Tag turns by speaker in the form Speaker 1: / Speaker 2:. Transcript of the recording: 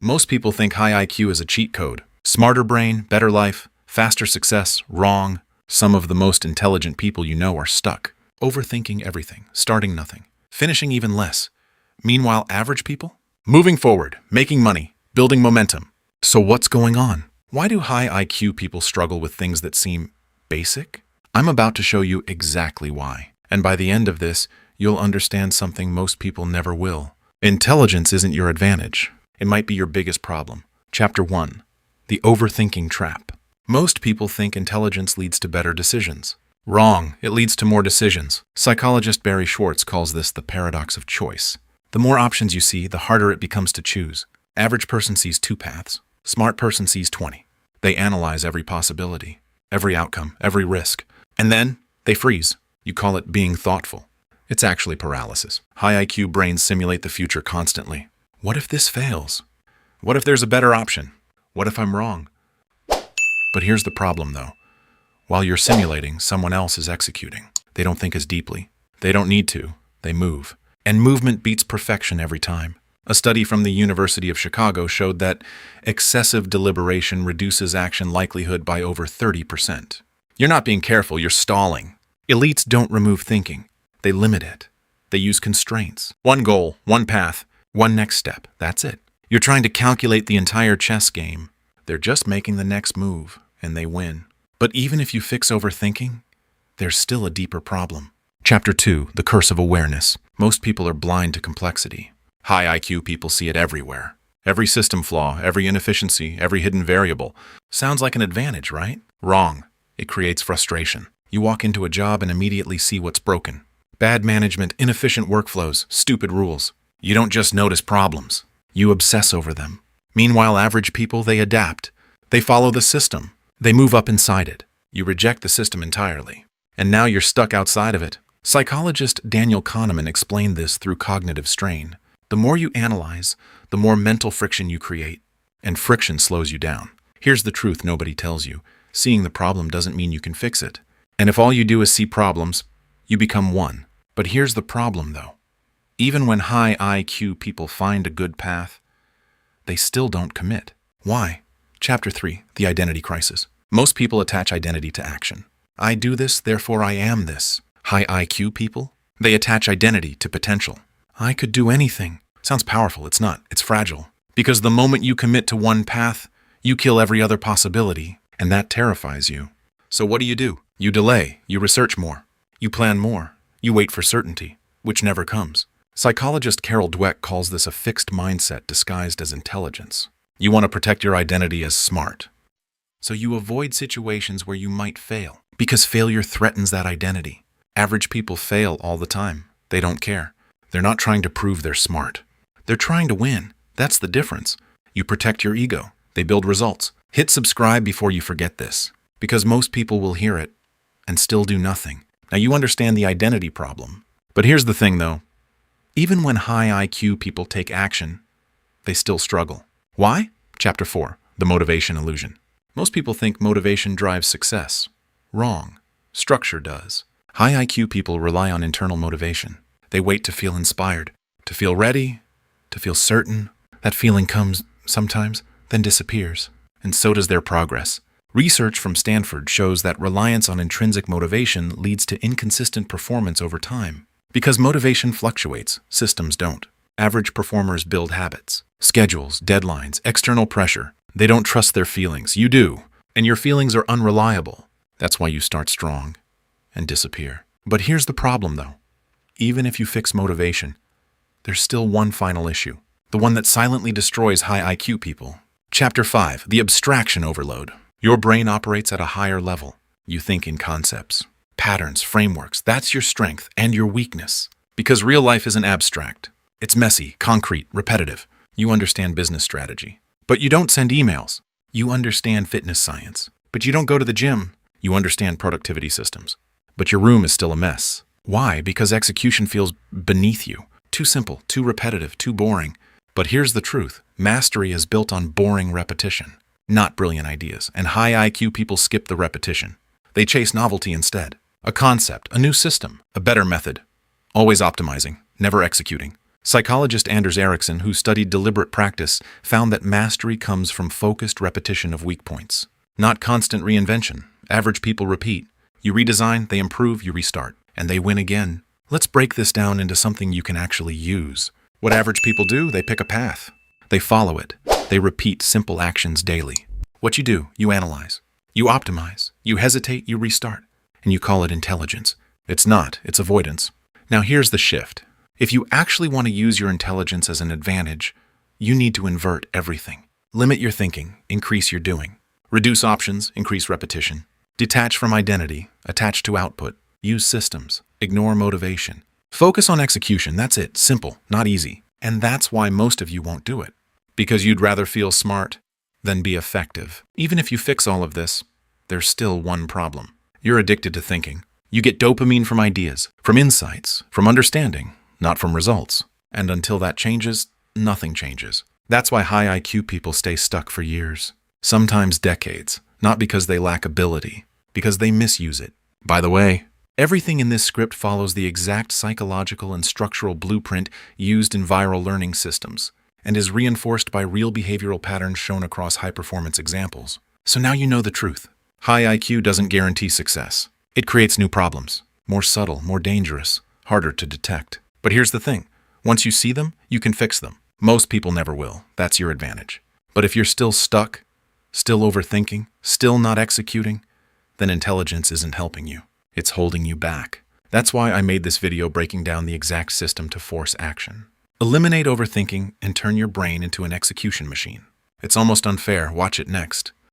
Speaker 1: Most people think high IQ is a cheat code. Smarter brain, better life, faster success. Wrong. Some of the most intelligent people you know are stuck, overthinking everything, starting nothing, finishing even less. Meanwhile, average people? Moving forward, making money, building momentum. So what's going on? Why do high IQ people struggle with things that seem basic? I'm about to show you exactly why. And by the end of this, you'll understand something most people never will. Intelligence isn't your advantage. It might be your biggest problem. Chapter 1. The Overthinking Trap. Most people think intelligence leads to better decisions. Wrong. It leads to more decisions. Psychologist Barry Schwartz calls this the paradox of choice. The more options you see, the harder it becomes to choose. Average person sees 2 paths. Smart person sees 20. They analyze every possibility, every outcome, every risk. And then they freeze. You call it being thoughtful. It's actually paralysis. High IQ brains simulate the future constantly. What if this fails? What if there's a better option? What if I'm wrong? But here's the problem, though. While you're simulating, someone else is executing. They don't think as deeply. They don't need to. They move. And movement beats perfection every time. A study from the University of Chicago showed that excessive deliberation reduces action likelihood by over 30%. You're not being careful, you're stalling. Elites don't remove thinking. They limit it. They use constraints. One goal, one path, one next step. That's it. You're trying to calculate the entire chess game. They're just making the next move, and they win. But even if you fix overthinking, there's still a deeper problem. Chapter 2. The Curse of Awareness. Most people are blind to complexity. High IQ people see it everywhere. Every system flaw, every inefficiency, every hidden variable. Sounds like an advantage, right? Wrong. It creates frustration. You walk into a job and immediately see what's broken. Bad management, inefficient workflows, stupid rules. You don't just notice problems. You obsess over them. Meanwhile, average people, they adapt. They follow the system. They move up inside it. You reject the system entirely. And now you're stuck outside of it. Psychologist Daniel Kahneman explained this through cognitive strain. The more you analyze, the more mental friction you create. And friction slows you down. Here's the truth nobody tells you. Seeing the problem doesn't mean you can fix it. And if all you do is see problems, you become one. But here's the problem, though. Even when high IQ people find a good path, they still don't commit. Why? Chapter 3. The Identity Crisis. Most people attach identity to action. I do this, therefore I am this. High IQ people? They attach identity to potential. I could do anything. Sounds powerful. It's not. It's fragile. Because the moment you commit to one path, you kill every other possibility, and that terrifies you. So what do? You delay. You research more. You plan more. You wait for certainty, which never comes. Psychologist Carol Dweck calls this a fixed mindset disguised as intelligence. You want to protect your identity as smart. So you avoid situations where you might fail, because failure threatens that identity. Average people fail all the time. They don't care. They're not trying to prove they're smart. They're trying to win. That's the difference. You protect your ego. They build results. Hit subscribe before you forget this, because most people will hear it and still do nothing. Now you understand the identity problem. But here's the thing, though. Even when high IQ people take action, they still struggle. Why? Chapter 4. The Motivation Illusion. Most people think motivation drives success. Wrong. Structure does. High IQ people rely on internal motivation. They wait to feel inspired, to feel ready, to feel certain. That feeling comes sometimes, then disappears. And so does their progress. Research from Stanford shows that reliance on intrinsic motivation leads to inconsistent performance over time. Because motivation fluctuates, systems don't. Average performers build habits, schedules, deadlines, external pressure. They don't trust their feelings. You do. And your feelings are unreliable. That's why you start strong and disappear. But here's the problem, though. Even if you fix motivation, there's still one final issue. The one that silently destroys high IQ people. Chapter 5. The Abstraction Overload. Your brain operates at a higher level. You think in concepts, patterns, frameworks. That's your strength and your weakness. Because real life isn't abstract. It's messy, concrete, repetitive. You understand business strategy. But you don't send emails. You understand fitness science. But you don't go to the gym. You understand productivity systems. But your room is still a mess. Why? Because execution feels beneath you. Too simple, too repetitive, too boring. But here's the truth. Mastery is built on boring repetition, not brilliant ideas. And high IQ people skip the repetition. They chase novelty instead. A concept, a new system, a better method. Always optimizing, never executing. Psychologist Anders Ericsson, who studied deliberate practice, found that mastery comes from focused repetition of weak points, not constant reinvention. Average people repeat. You redesign, they improve, you restart, and they win again. Let's break this down into something you can actually use. What average people do, they pick a path. They follow it. They repeat simple actions daily. What you do, you analyze. You optimize. You hesitate, you restart. And you call it intelligence. It's not, it's avoidance. Now here's the shift. If you actually want to use your intelligence as an advantage, you need to invert everything. Limit your thinking, increase your doing. Reduce options, increase repetition. Detach from identity, attach to output. Use systems, ignore motivation. Focus on execution, that's it, simple, not easy. And that's why most of you won't do it. Because you'd rather feel smart than be effective. Even if you fix all of this, there's still one problem. You're addicted to thinking. You get dopamine from ideas, from insights, from understanding, not from results. And until that changes, nothing changes. That's why high IQ people stay stuck for years, sometimes decades, not because they lack ability, because they misuse it. By the way, everything in this script follows the exact psychological and structural blueprint used in viral learning systems, and is reinforced by real behavioral patterns shown across high-performance examples. So now you know the truth. High IQ doesn't guarantee success. It creates new problems, more subtle, more dangerous, harder to detect. But here's the thing. Once you see them, you can fix them. Most people never will. That's your advantage. But if you're still stuck, still overthinking, still not executing, then intelligence isn't helping you. It's holding you back. That's why I made this video breaking down the exact system to force action. Eliminate overthinking and turn your brain into an execution machine. It's almost unfair. Watch it next.